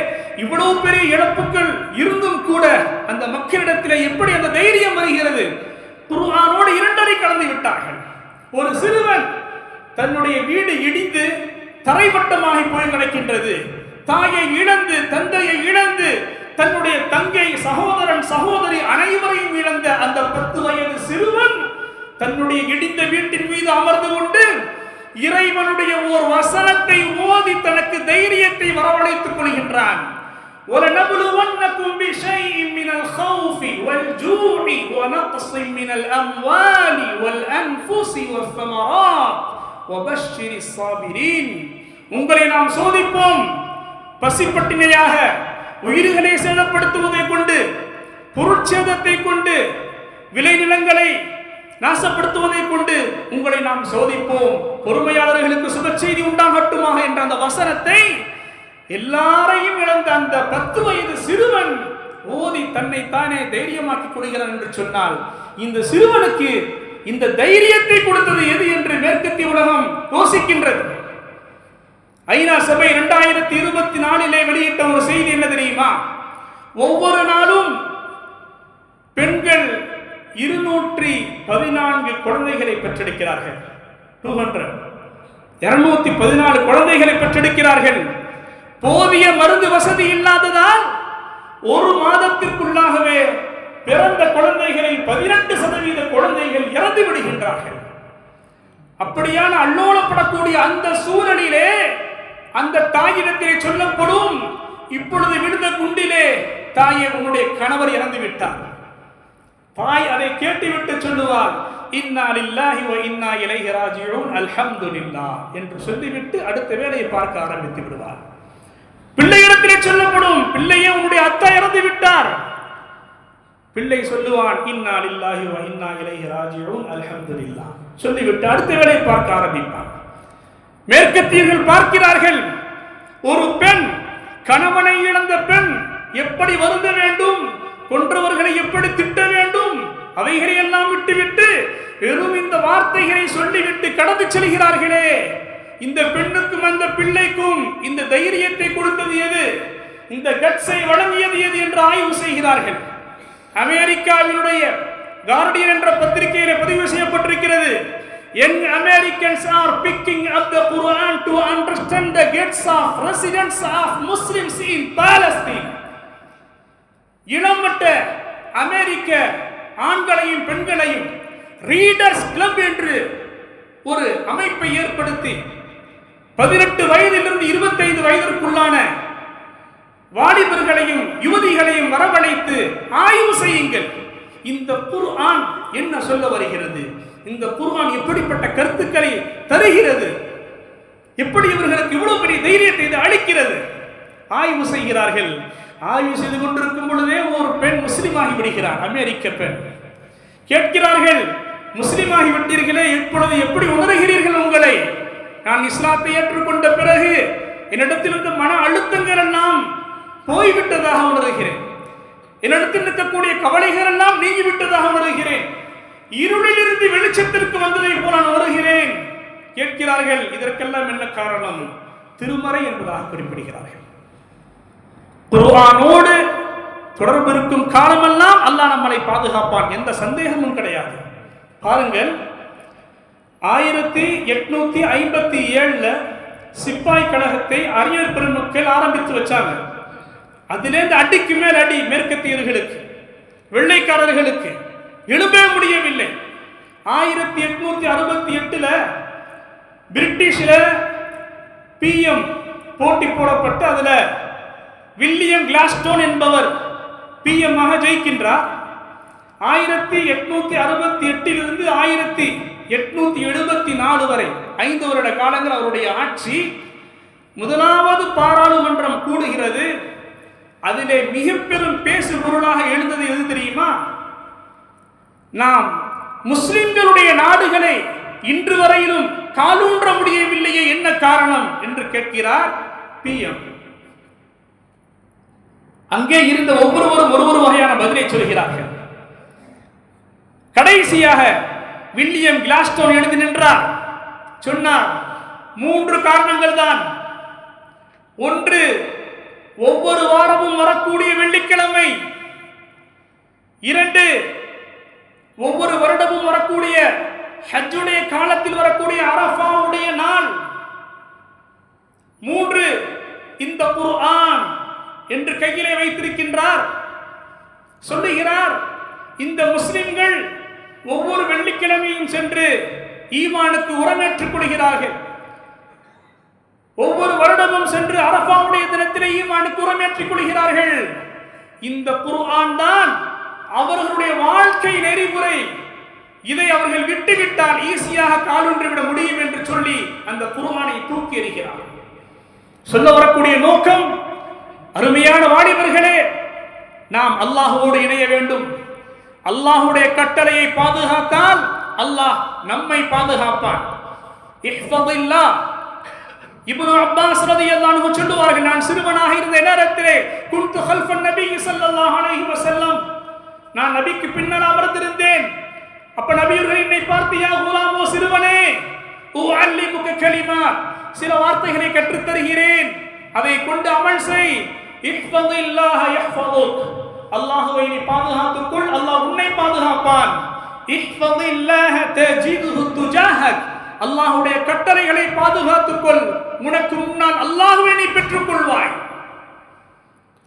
இவ்வளவு பெரிய இழப்புகள் இருந்தும் கூட அந்த மக்களிடத்திலே எப்படி அந்த தைரியம் வருகிறது? குர்ஆனோடு இரண்டரை கலந்து விட்டார்கள். ஒரு சிறுவன் தன்னுடைய வீடு இடிந்து தரைமட்டமாகி போய் நடக்கின்றது, தாயை இழந்து தந்தையை இழந்து தன்னுடைய தங்கை சகோதரன் சகோதரி அனைவரையும் இழந்த அந்த 10 வயது சிறுவன் தன்னுடைய இடிந்த வீட்டின் மீது அமர்ந்து கொண்டு இறைவனுடைய ஓர் வசனத்தை ஓதி தனக்கு தைரியத்தை வரவழைத்துக் கொள்கின்றான். وَلَنَبْلُوَنَّكُمْ بِشَيْءٍ مِنَ الْخَوْفِ وَالْجُوعِ وَنَقْصٍ مِنَ الْأَمْوَالِ وَالْأَنْفُسِ وَالثَّمَرَاتِ وَبَشِّرِ الصَّابِرِينَ. உங்களை நாம் சோதிப்போம், பசிப்பட்டினியாக உயிர்களை சேதப்படுத்துவதை கொண்டு, பொருட்சேதத்தை கொண்டு, விளைநிலங்களை நாசப்படுத்துவதை கொண்டு உங்களை நாம் சோதிப்போம், பொறுமையாளர்களுக்கு சுப செய்தி உண்டாகட்டுமாக என்ற அந்த வசனத்தை எல்லாரையும் இழந்த அந்த 10 வயது சிறுவன் ஓதி தன்னை தானே தைரியமாக்கிக் கொள்கிறான் என்று சொன்னால், இந்த சிறுவனுக்கு இந்த தைரியத்தை கொடுத்தது எது என்று மேற்கத்திய உலகம் யோசிக்கின்றது. ஐநா சபை 2024 வெளியிட்ட ஒரு செய்தி என்ன தெரியுமா? ஒவ்வொரு நாளும் பெண்கள் 214 குழந்தைகளை பெற்றெடுக்கிறார்கள். 214 குழந்தைகளை பெற்றெடுக்கிறார்கள். போதிய மருந்து வசதி இல்லாததால் ஒரு மாதத்திற்குள்ளாகவே பிறந்த குழந்தைகளில் 18% குழந்தைகள் இறந்து விடுகின்றார்கள். அப்படியான அல்லோலப்படக்கூடிய அந்த சூழலிலே அந்த தாயிடத்திலே சொல்லப்படும், இப்பொழுது விழுந்த குண்டிலே தாயே உன்னுடைய கணவர் இறந்து விட்டார். தாய் அதை கேட்டுவிட்டு சொல்லுவார், இன்னா லில்லாஹி வ இன்னா இலைஹி ராஜிஊன் அல்ஹம்துலில்லாஹ் என்று சொல்லிவிட்டு அடுத்த வேலையை பார்க்க ஆரம்பித்து விடுவார். பிள்ளையிடத்திலே சொல்லப்படும், பிள்ளையே உன்னுடைய அத்தா இறந்து விட்டார். பிள்ளை சொல்லுவான், இன்னா லில்லாஹி வ இன்னா இலைஹி ராஜிஊன் அல்ஹம்துலில்லாஹ் சொல்லிவிட்டு அடுத்த வேலையை பார்க்க ஆரம்பிப்பார். மேற்கத்தியர்கள் பார்க்கிறார்கள், ஒரு பெண், கணவனை இழந்த பெண் எப்படி வருந்த வேண்டும், கொன்றவர்களை எப்படி திட்ட வேண்டும், அவைகளை எல்லாம் விட்டுவிட்டு வெறும் இந்த வார்த்தைகளை சொல்லிவிட்டு கடந்து செல்கிறார்களே. இந்த பெண்ணுக்கும் அந்த பிள்ளைக்கும் இந்த தைரியத்தை கொடுத்தது எது, இந்த கட்ஸை வழங்கியது எது என்று ஆய்வு செய்கிறார்கள். அமெரிக்காவினுடைய கார்டியன் என்ற பத்திரிகையில் பதிவு செய்யப்பட்டிருக்கிறது, young Americans are picking up the Quran to understand the gates of residents of Muslims in Palestine. இளமட்ட அமெரிக்க ஆண்களையும் பெண்களையும் ரீடர்ஸ் கிளப் என்று ஒரு அமைப்பை ஏற்படுத்தி 18 வயதிலிருந்து 25 வயதிற்குள்ளான வாலிபர்களையும் யுவதிகளையும் வரவழைத்து ஆய்வு செய்யுங்கள், இந்த குர்ஆன் என்ன சொல்ல வருகிறது, இந்த குர்ஆன் எப்படிப்பட்ட கருத்துக்களை தருகிறது, எப்படி இவர்களுக்கு இவ்வளவு பெரிய தைரியத்தை இது அளிக்கிறது. ஆய்வு செய்கிறார்கள். ஆய்வு செய்து கொண்டிருக்கும் பொழுதே ஒரு பெண் முஸ்லிமாகி விடுகிறார், அமெரிக்க பெண். கேட்கிறார்கள், முஸ்லிமாகி விட்டீர்களே, இப்பொழுது எப்படி உணர்கிறீர்கள் உங்களை? நான் இஸ்லாத்தை ஏற்றுக்கொண்ட பிறகு என்னிடத்திலிருந்து மன அழுத்தங்கள் எல்லாம் போய்விட்டதாக உணர்கிறேன், என்னிடத்தில் இருக்கக்கூடிய கவலைகள் எல்லாம் நீங்கிவிட்டதாக உணர்கிறேன், இருளிலிருந்து வெளிச்சத்திற்கு வந்ததை போல நான் உணர்கிறேன். கேட்கிறார்கள், இதற்கெல்லாம் என்ன காரணம்? திருமறை என்பதாக குறிப்பிடுகிறார்கள். குர்ஆனோடு தொடர்பு இருக்கும் காலமெல்லாம் அல்லாஹ் நம்மளை பாதுகாப்பான், எந்த சந்தேகமும் கிடையாது. பாருங்கள், 1857 சிப்பாய் கழகத்தை அறிஞர் பெருமக்கள் ஆரம்பித்து வச்சாங்க. அதிலிருந்து அடிக்கு மேல் அடி மேற்கத்தியர்களுக்கு, வெள்ளைக்காரர்களுக்கு எழும்பவே முடியவில்லை. 1868 பிரிட்டிஷ்ல PM போட்டி போடப்பட்டு அதுல வில்லியம் கிளாஸ்டோன் என்பவர் PM ஆக ஜெயிக்கின்றார். 1868 1874 வரை 5 வருட காலங்கள் அவருடைய ஆட்சி. முதலாவது பாராளுமன்றம் கூடுகிறது. அதிலே மிக பெரும் பேசு பொருளாக எழுந்தது எது தெரியுமா? நாம் முஸ்லிம்களுடைய நாடுகளை இன்று வரையிலும் காலூன்ற முடியவில்லையே, என்ன காரணம் என்று கேட்கிறார் PM. அங்கே இருந்த ஒவ்வொருவரும் ஒரு வகையான பதிலை சொல்கிறார்கள். கடைசியாக வில்லியம் கிளாஸ்டோன் எழுதி நின்றார். சொன்னார், 3 காரணங்கள் தான். ஒன்று, ஒவ்வொரு வாரமும் வரக்கூடிய வெள்ளிக்கிழமை. 2, ஒவ்வொரு வருடமும் வரக்கூடிய ஹஜ்ஜுடைய காலத்தில் வரக்கூடிய அரஃபாவுடைய நாள். 3, இந்த குர்ஆன் என்று கையிலே வைத்திருக்கின்றார். சொல்லுகிறார், இந்த முஸ்லிம்கள் ஒவ்வொரு வெள்ளிக்கிழமையும் சென்று ஈமானுக்கு உரமேற்றுக் கொள்கிறார்கள். ஒவ்வொரு வருடமும் சென்று அரஃபாவுடைய தினத்திலே ஈமானுக்கு உரமேற்றிக் கொள்கிறார்கள். இந்த குர்ஆன் தான் அவர்களுடைய வாழ்க்கை நெறிமுறை. இதை அவர்கள் விட்டுவிட்டால் ஈஸியாக காலூன்றி விட முடியும் என்று சொல்லி அந்த குர்ஆனை தூக்கி எறிகிறார்கள். சொல்ல வரக்கூடிய நோக்கம், அருமையான வாலிபர்களே, நாம் அல்லாஹ்வோடு இணைய வேண்டும். அல்லாஹ்வுடைய கட்டளையை பாதுகாத்தால் அல்லாஹ் நம்மை பாதுகாப்பான். இஹ்ஃபதில்லாஹ். இப்னு அப்பாஸ் ரலியல்லாஹு அன்ஹு சொல்லுவார்கள், நான் சிறுவனாக இருந்த நேரத்திலே குன்து கல்ஃபன் நபி ஸல்லல்லாஹு அலைஹி வஸல்லம், நான் நபிக்கு பின்னால் அமர்ந்திருந்தேன். அப்ப நபியர்கள் என்னை பார்த்து, யா குலாம், ஓ சிறுவனே, உஅல்லிமுக கலிமாத், சில வார்த்தைகளை கற்றுத் தருகிறேன், அதை கொண்டு அமல் செய். இஹ்ஃபதில்லாஹ யஹ்ஃபதுக், அல்லாஹ்வை நீ பாதுகாத்துக்கொள், அல்லாஹ் உன்னை பாதுகாப்பான். இஹ்ஃபதில்லாஹ தஜிதுஹு துஜாஹக், அல்லாஹ்வுடைய கட்டளைகளை பாதுகாத்துக்கொள், உனக்கு முன்னால் அல்லாஹ்வை நீ பெற்றுக் கொள்வாய்.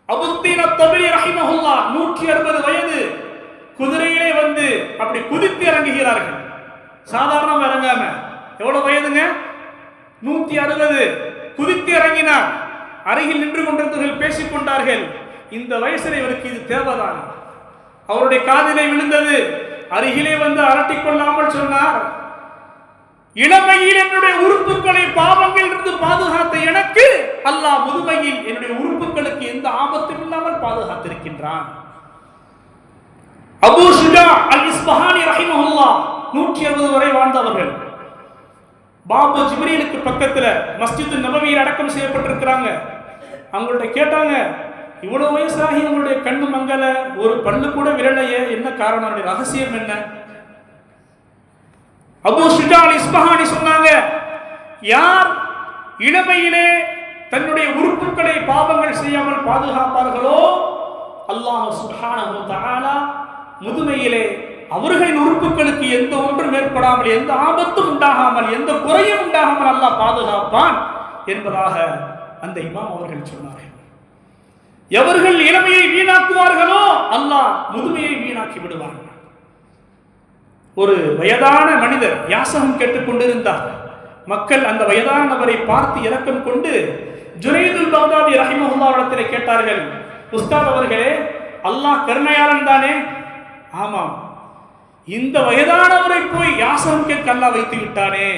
அபுத்தீன் அத்-தபரி ரஹிமஹுல்லாஹ் 160 வயது குதிரையிலே வந்து அப்படி குதித்து இறங்குகிறார்கள். சாதாரணமா இறங்காம, எவ்வளவு வயதுங்க? 160. குதித்து இறங்கினார். அருகில் நின்று கொண்டிருந்தவர்கள் பேசிக் கொண்டார்கள், இந்த வயசில் இவருக்கு இது தேவைதான். அவருடைய காதிலே விழுந்தது. அருகிலே வந்து அரட்டிக் கொள்ளாமல் சொன்னார், இளமையில் என்னுடைய உறுப்புகளை பாவங்கள் இருந்து பாதுகாத்த எனக்கு அல்லாஹ் முதுமையில் என்னுடைய உறுப்புகளுக்கு எந்த ஆபத்தும் இல்லாமல் பாதுகாத்திருக்கின்றான். அபூ ஷுஜா அல் இஸ்பஹானி ரஹிமஹுல்லாஹ் 160 வரை வாழ்ந்தவர்கள். பாபு ஜிப்ரீலுக்கு பக்கத்துல மஸ்ஜித் நபவியில் அடக்கம் செய்யப்பட்டிருக்கிறாங்க. அவங்கள்ட்ட கேட்டாங்க, இவ்வளவு வயசாகி உங்களுடைய கண்ணு மங்கல, ஒரு பல்லு கூட விரலையே, என்ன காரணம், ரகசியம் என்ன? அபூ ஷுஜா அல் இஸ்பஹானி சொன்னாங்க, யார் இளமையிலே தன்னுடைய உறுப்புகளை பாவங்கள் செய்யாமல் பாதுகாப்பார்களோ அல்லாஹ் சுப்ஹானஹு வ தஆலா முதுமையிலே அவர்களின் உறுப்புகளுக்கு எந்த ஒன்றும் ஏற்படாமல், எந்த ஆபத்தும் உண்டாகாமல், எந்த குறையும் உண்டாகாமல் அல்லாஹ் பாதுகாப்பான் என்பதாக அந்த இமாம் அவர்கள் சொன்னார்கள். எவர்கள் இளமையை வீணாக்குவார்களோ அல்லாஹ் முதுமையை வீணாக்கி விடுவார்கள். ஒரு வயதான மனிதர் யாசகம் கேட்டுக் கொண்டிருந்தார். மக்கள் அந்த வயதான நபரை பார்த்து இரக்கம் கொண்டு ஜுனைதுல் பக்தாதி ரஹிமஹுல்லாஹ் இடத்திலே கேட்டார்கள், உஸ்தாத் அவர்களே, அல்லாஹ் கருணையாளன் தானே? ஆமாம். இந்த வயதானவரை போய் யாசகம் கேட்க அல்லாஹ் வைத்து விட்டானே.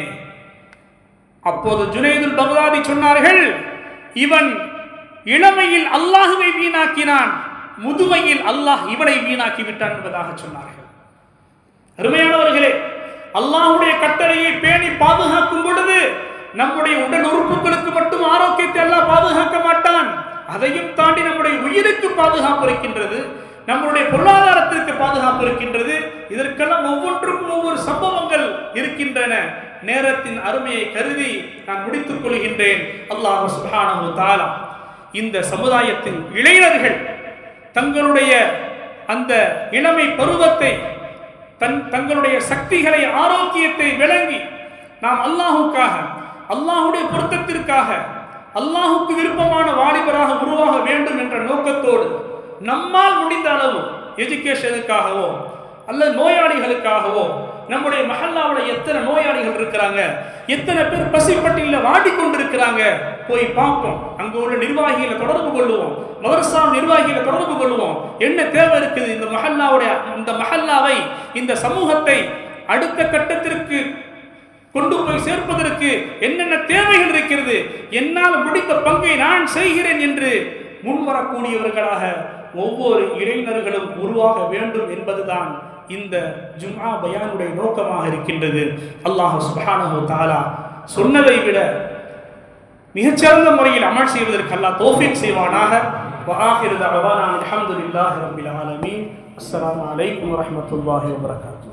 அப்போது ஜுனைதுல் பக்தாதி சொன்னார்கள், இவன் இளமையில் அல்லாஹ்வை வீணாக்கினான், முதுமையில் அல்லாஹ் இவனை வீணாக்கி விட்டான் என்பதாக சொன்னார்கள். அருமையானவர்களே, அல்லாஹ்வுடைய கட்டளையை பேணி பாதுகாக்கும் பொழுது நம்முடைய உடல் உறுப்புகளுக்கு மட்டும் ஆரோக்கியத்தை அல்லாஹ் பாதுகாக்க மாட்டான், அதையும் தாண்டி நம்முடைய உயிருக்கு பாதுகாப்பு இருக்கின்றது, நம்முடைய பொருளாதாரத்திற்கு பாதுகாப்பு இருக்கின்றது. இதற்கெல்லாம் ஒவ்வொன்றுக்கும் ஒவ்வொரு சம்பவங்கள் இருக்கின்றன. நேரத்தின் அருமையை கருதி நான் முடித்துக் கொள்கின்றேன். அல்லாஹ் சுப்ஹானஹு வ தஆலா இந்த சமுதாயத்தின் இளைஞர்கள் தங்களுடைய அந்த இளமை பருவத்தை தங்களுடைய சக்திகளை, ஆரோக்கியத்தை விளங்கி நாம் அல்லாஹுக்காக, அல்லாஹுடைய பொருத்தத்திற்காக, அல்லாஹுக்கு விருப்பமான வாலிபராக உருவாக வேண்டும் என்ற நோக்கத்தோடு நம்மால் முடிந்த அளவு எஜுகேஷனுக்காகவோ அல்லது நோயாளிகளுக்காகவோ, நம்முடைய மஹல்லாவுடைய எத்தனை நோயாளிகள் இருக்கிறாங்க, எத்தனை பேர் பசிப்பட்டியில் வாடிக்கொண்டிருக்கிறாங்க, போய் பார்ப்போம். அங்கு உள்ள நிர்வாகிகளை தொடர்பு கொள்ளுவோம், மதரசா நிர்வாகிகளை தொடர்பு கொள்ளுவோம். என்ன தேவை இருக்குது, இந்த மஹல்லாவை, இந்த சமூகத்தை அடுத்த கட்டத்திற்கு கொண்டு போய் சேர்ப்பதற்கு என்னென்ன தேவைகள் இருக்கிறது, என்னால் முடிந்த பங்கை நான் செய்கிறேன் என்று முன்வரக்கூடியவர்களாக ஒவ்வொரு இளைஞர்களும் உருவாக வேண்டும் என்பதுதான் இந்த ஜும்ஆ பயானுடைய நோக்கமாக இருக்கின்றது. அல்லாஹ் சுப்ஹானஹு வ தஆலா சொன்னதை விட மிகச்சிறந்த முறையில் அமல் செய்வதற்கு அல்லாஹ் தௌஃபீக் செய்வானாக. வ ஆகிரு தஅவானா அல்ஹம்துலில்லாஹி ரப்பில் ஆலமீன். அஸ்ஸலாமு அலைக்கும் வ ரஹ்மத்துல்லாஹி வ பரகாத்துஹு.